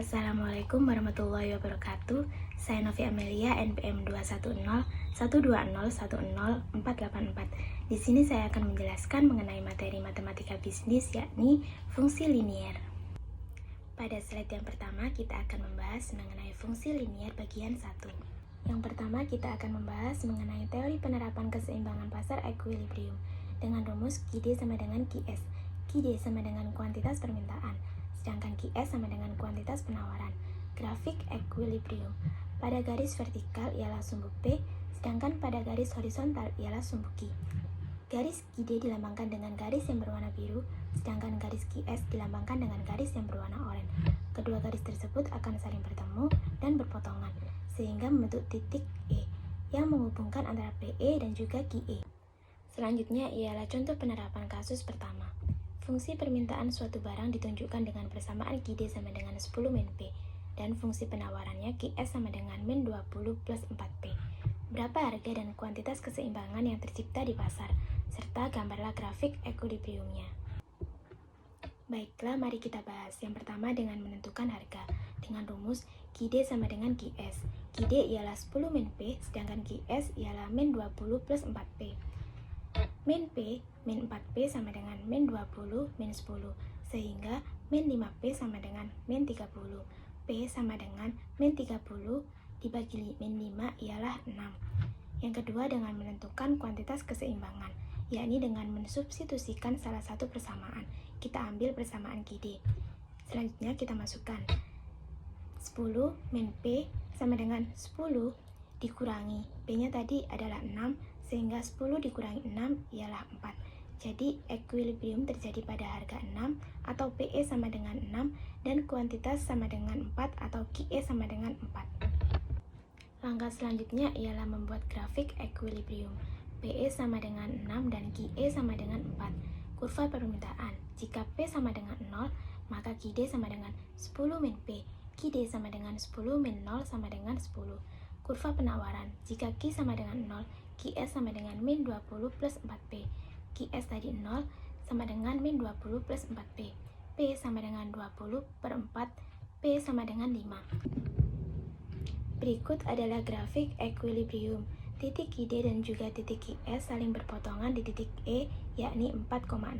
Assalamualaikum warahmatullahi wabarakatuh. Saya Novi Amelia, NPM 21012010484. Di sini saya akan menjelaskan mengenai materi matematika bisnis, yakni fungsi linier. Pada slide yang pertama, kita akan membahas mengenai fungsi linier bagian 1. Yang pertama, kita akan membahas mengenai teori penerapan keseimbangan pasar equilibrium dengan rumus QD sama dengan QS. QD sama dengan kuantitas permintaan, sedangkan QS sama dengan kuantitas penawaran. Grafik equilibrium. Pada garis vertikal ialah sumbu P, sedangkan pada garis horizontal ialah sumbu Q. Garis QD dilambangkan dengan garis yang berwarna biru, sedangkan garis QS dilambangkan dengan garis yang berwarna oranye. Kedua garis tersebut akan saling bertemu dan berpotongan, sehingga membentuk titik E yang menghubungkan antara PE dan juga QE. Selanjutnya ialah contoh penerapan kasus pertama. Fungsi permintaan suatu barang ditunjukkan dengan persamaan QD sama dengan 10 min P, dan fungsi penawarannya QS sama dengan min 20 plus 4P. Berapa harga dan kuantitas keseimbangan yang tercipta di pasar, serta gambarlah grafik equilibriumnya. Baiklah, mari kita bahas. Yang pertama dengan menentukan harga, dengan rumus QD sama dengan QS. QD ialah 10 min P, sedangkan QS ialah min 20 plus 4P. Min P, min 4P sama dengan min 20 min 10, sehingga min 5P sama dengan min 30. P sama dengan min 30 dibagi min 5 ialah 6. Yang kedua dengan menentukan kuantitas keseimbangan, yakni dengan mensubstitusikan salah satu persamaan. Kita ambil persamaan QD. Selanjutnya kita masukkan 10 min P sama dengan 10 dikurangi P-nya tadi adalah 6, sehingga 10 dikurangi 6 ialah 4. Jadi equilibrium terjadi pada harga 6 atau PE sama dengan 6 dan kuantitas sama dengan 4 atau QE sama dengan 4. Langkah selanjutnya ialah membuat grafik equilibrium. PE sama dengan 6 dan QE sama dengan 4. Kurva permintaan. Jika P sama dengan 0, maka QD sama dengan 10 min P. QD sama dengan 10 min 0 sama dengan 10. Kurva penawaran. Jika Q sama dengan 0, QS sama dengan min 20 plus 4P. QS tadi 0 sama dengan min 20 plus 4P. P sama dengan 20 per 4, P sama dengan 5. Berikut adalah grafik equilibrium. Titik QD dan juga titik QS saling berpotongan di titik E, yakni 4,6.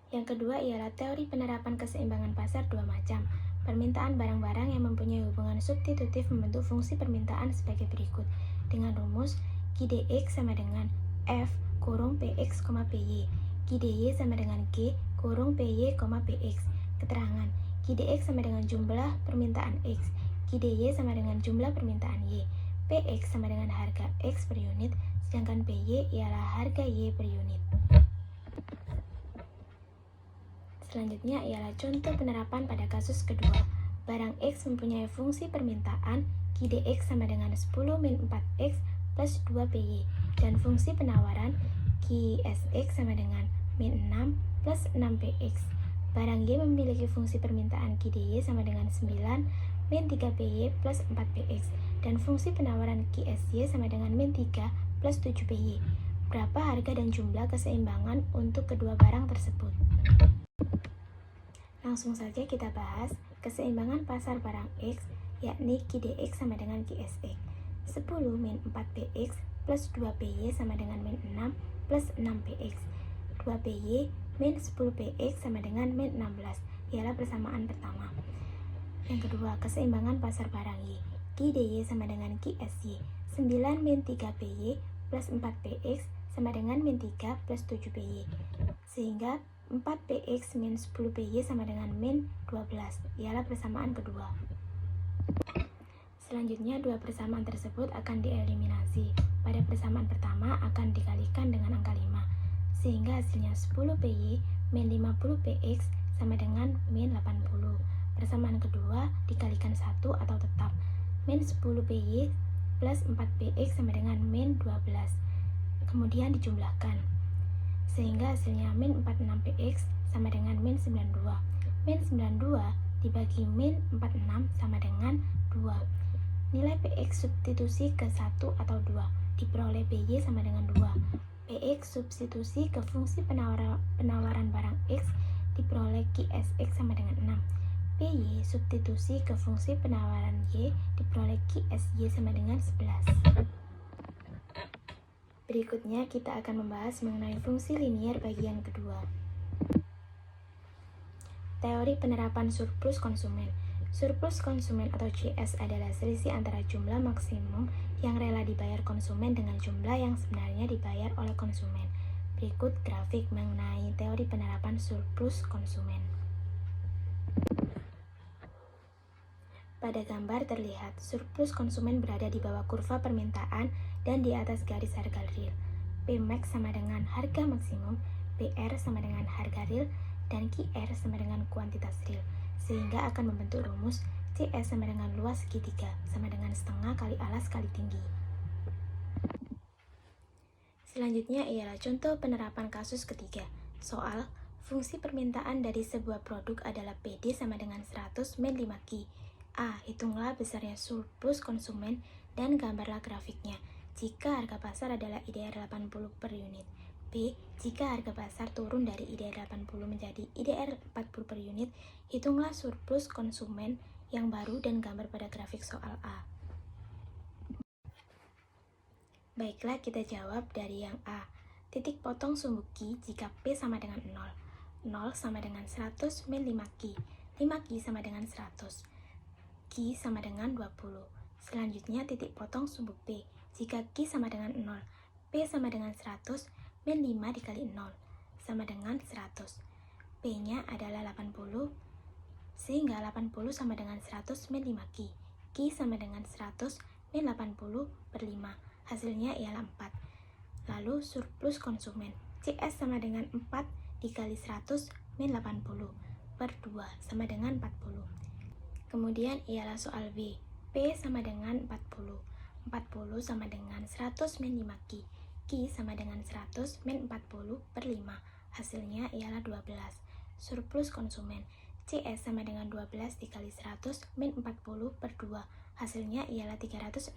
Yang kedua ialah teori penerapan keseimbangan pasar dua macam. Permintaan barang-barang yang mempunyai hubungan substitutif membentuk fungsi permintaan sebagai berikut. Dengan rumus QDX sama dengan F kurung PX, PY. QDY sama dengan G kurung PY, PX. Keterangan, QDX sama dengan jumlah permintaan X, QDY sama dengan jumlah permintaan Y. PX sama dengan harga X per unit, sedangkan PY ialah harga Y per unit. Selanjutnya ialah contoh penerapan pada kasus kedua. Barang X mempunyai fungsi permintaan QDX sama dengan 10 min 4X plus 2PY, dan fungsi penawaran QSX sama dengan min 6 plus 6PX. Barang Y memiliki fungsi permintaan QDY sama dengan 9 min 3PY plus 4PX, dan fungsi penawaran QSY sama dengan min 3 plus 7PY. Berapa harga dan jumlah keseimbangan untuk kedua barang tersebut? Langsung saja kita bahas keseimbangan pasar barang X, yakni QDX sama dengan QSX. 10 min 4PX plus 2PY sama dengan min 6 plus 6PX. 2PY min 10PX sama dengan min 16, ialah persamaan pertama. Yang kedua, keseimbangan pasar barang Y. QDY sama dengan QSY. 9 min 3PY plus 4PX sama dengan min 3 plus 7PY. Sehingga 4PX min 10PY sama dengan min 12, ialah persamaan kedua. Selanjutnya, dua persamaan tersebut akan dieliminasi. Pada persamaan pertama akan dikalikan dengan angka 5, sehingga hasilnya 10PY min 50PX sama dengan min 80. Persamaan kedua dikalikan 1 atau tetap, min 10PY plus 4PX sama dengan min 12. Kemudian dijumlahkan, sehingga hasilnya min 46PX sama dengan min 92. Min 92 dibagi min 46 sama dengan 2. Nilai PX substitusi ke 1 atau 2, diperoleh PY sama dengan 2. PX substitusi ke fungsi penawaran barang X, diperoleh QSX sama dengan 6. PY substitusi ke fungsi penawaran Y diperoleh QSY sama dengan 11. Berikutnya kita akan membahas mengenai fungsi linier bagian kedua. Teori penerapan surplus konsumen. Surplus konsumen atau CS adalah selisih antara jumlah maksimum yang rela dibayar konsumen dengan jumlah yang sebenarnya dibayar oleh konsumen. Berikut grafik mengenai teori penerapan surplus konsumen. Pada gambar terlihat surplus konsumen berada di bawah kurva permintaan dan di atas garis harga real. Pmax sama dengan harga maksimum, PR sama dengan harga real, dan QR sama dengan kuantitas real, sehingga akan membentuk rumus CS sama dengan luas segitiga sama dengan setengah kali alas kali tinggi. Selanjutnya ialah contoh penerapan kasus ketiga. Soal, fungsi permintaan dari sebuah produk adalah PD sama dengan 100 min 5Q. A. Hitunglah besarnya surplus konsumen dan gambarlah grafiknya jika harga pasar adalah IDR 80 per unit. B. Jika harga pasar turun dari IDR 80 menjadi IDR 40 per unit, hitunglah surplus konsumen yang baru dan gambar pada grafik soal A. Baiklah, kita jawab dari yang A. Titik potong sumbu Q jika P sama dengan 0. 0 sama dengan 100 min 5Q. 5Q sama dengan 100. Q sama dengan 20. Selanjutnya titik potong sumbu P. Jika Q sama dengan 0, P sama dengan 100 min 5 dikali 0 sama dengan 100. P-nya adalah 80, sehingga 80 sama dengan 100 min 5Q. Q sama dengan 100 min 80 per 5. Hasilnya ialah 4. Lalu surplus konsumen. CS sama dengan 4 dikali 100 min 80 per 2 sama dengan 40. Kemudian ialah soal B. P sama dengan 40. 40 sama dengan 100 min 5Q. Q sama dengan 100 min 40 per 5. Hasilnya ialah 12. Surplus konsumen. CS sama dengan 12 dikali 100 min 40 per 2. Hasilnya ialah 360.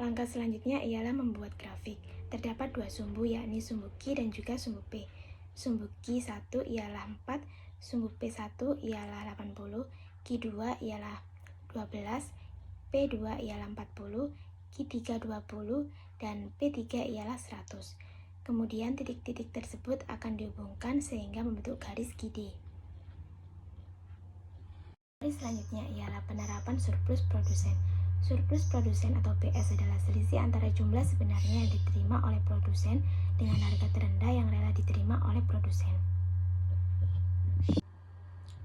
Langkah selanjutnya ialah membuat grafik. Terdapat dua sumbu, yakni sumbu Q dan juga sumbu P. Sumbu Q1 ialah 4, sumbu P1 ialah 80, Q2 ialah 12, P2 ialah 40, Q3 20, dan P3 ialah 100. Kemudian titik-titik tersebut akan dihubungkan sehingga membentuk garis QD. Garis selanjutnya ialah penerapan surplus produsen. Surplus produsen atau PS adalah selisih antara jumlah sebenarnya yang diterima oleh produsen dengan harga terendah yang rela diterima oleh produsen.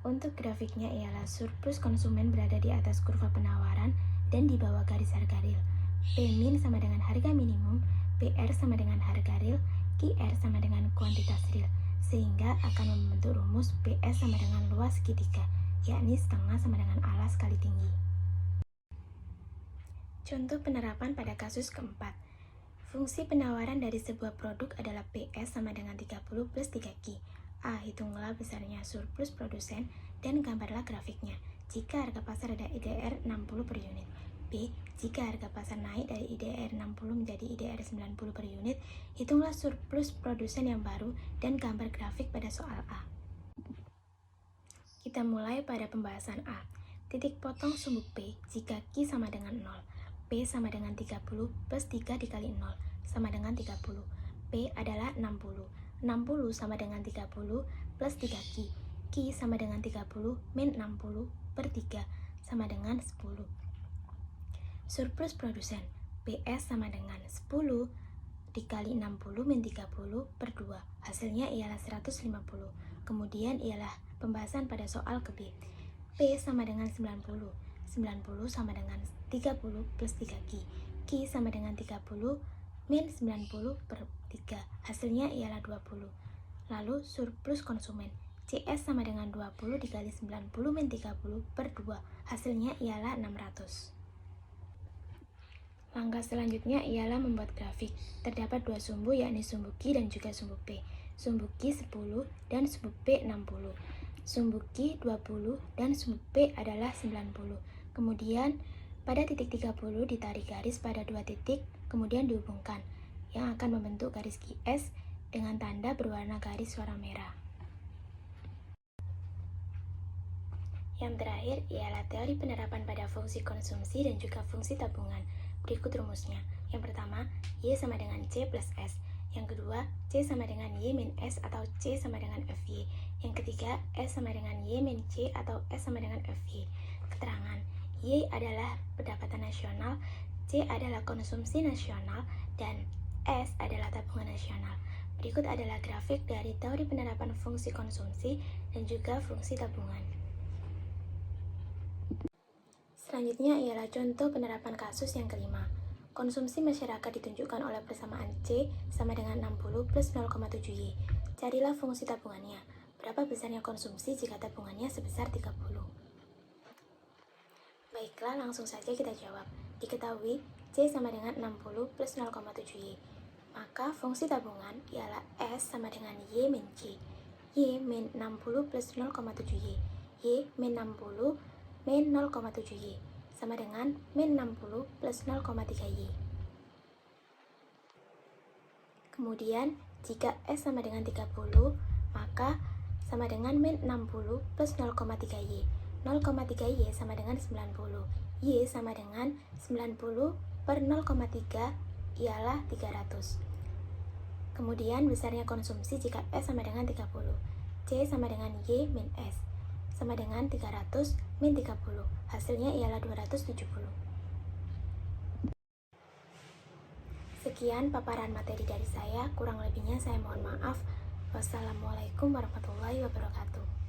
Untuk grafiknya ialah surplus konsumen berada di atas kurva penawaran dan di bawah garis harga real. P min sama dengan harga minimum, PR sama dengan harga real, QR sama dengan kuantitas real, sehingga akan membentuk rumus PS sama dengan luas segitiga, yakni setengah sama dengan alas kali tinggi. Contoh penerapan pada kasus keempat. Fungsi penawaran dari sebuah produk adalah PS sama dengan 30 plus 3Q. A. Hitunglah besarnya surplus produsen dan gambarlah grafiknya jika harga pasar ada IDR 60 per unit. B. Jika harga pasar naik dari IDR 60 menjadi IDR 90 per unit, hitunglah surplus produsen yang baru dan gambar grafik pada soal A. Kita mulai pada pembahasan A. Titik potong sumbu P jika Q sama dengan 0. P sama dengan 30 plus 3 dikali 0 sama dengan 30. P adalah 60. 60 sama dengan 30 plus 3Q. Q sama dengan 30 min 60 per 3 sama dengan 10. Surplus produsen. PS sama dengan 10 dikali 60 min 30 per 2. Hasilnya ialah 150. Kemudian ialah pembahasan pada soal ke B. P sama dengan 90. 90 sama dengan 30 plus 3Q. Q sama dengan 30 min 90 per 3. Hasilnya ialah 20. Lalu surplus konsumen. CS sama dengan 20 dikali 90 min 30 per 2. Hasilnya ialah 600. Langkah selanjutnya ialah membuat grafik. Terdapat dua sumbu, yakni sumbu Q dan juga sumbu P. Sumbu Q 10 dan sumbu P 60. Sumbu Q 20 dan sumbu P adalah 90. Kemudian pada titik 30 ditarik garis pada dua titik, kemudian dihubungkan, yang akan membentuk garis QS dengan tanda berwarna garis warna merah. Yang terakhir ialah teori penerapan pada fungsi konsumsi dan juga fungsi tabungan. Berikut rumusnya. Yang pertama, Y sama dengan C plus S. Yang kedua, C sama dengan Y min S atau C sama dengan FY. Yang ketiga, S sama dengan Y min C atau S sama dengan FY. Keterangan, Y adalah pendapatan nasional, C adalah konsumsi nasional, dan S adalah tabungan nasional. Berikut adalah grafik dari teori penerapan fungsi konsumsi dan juga fungsi tabungan. Selanjutnya ialah contoh penerapan kasus yang kelima. Konsumsi masyarakat ditunjukkan oleh persamaan C sama dengan 60 plus 0,7 Y. Carilah fungsi tabungannya. Berapa besarnya konsumsi jika tabungannya sebesar 30? Baiklah, langsung saja kita jawab. Diketahui C sama dengan 60 plus 0,7 Y. Maka fungsi tabungan ialah S sama dengan Y min C. Y min 60 plus 0,7 Y. Y min 60 min 0,7 Y sama dengan min 60 plus 0,3 Y. Kemudian, jika S sama dengan 30, maka sama dengan min 60 plus 0,3 Y. 0,3 Y sama dengan 90. Y sama dengan 90 per 0,3 ialah 300. Kemudian, besarnya konsumsi jika S sama dengan 30. C sama dengan Y min S sama dengan 300 min 30. Hasilnya ialah 270. Sekian paparan materi dari saya, kurang lebihnya saya mohon maaf. Wassalamualaikum warahmatullahi wabarakatuh.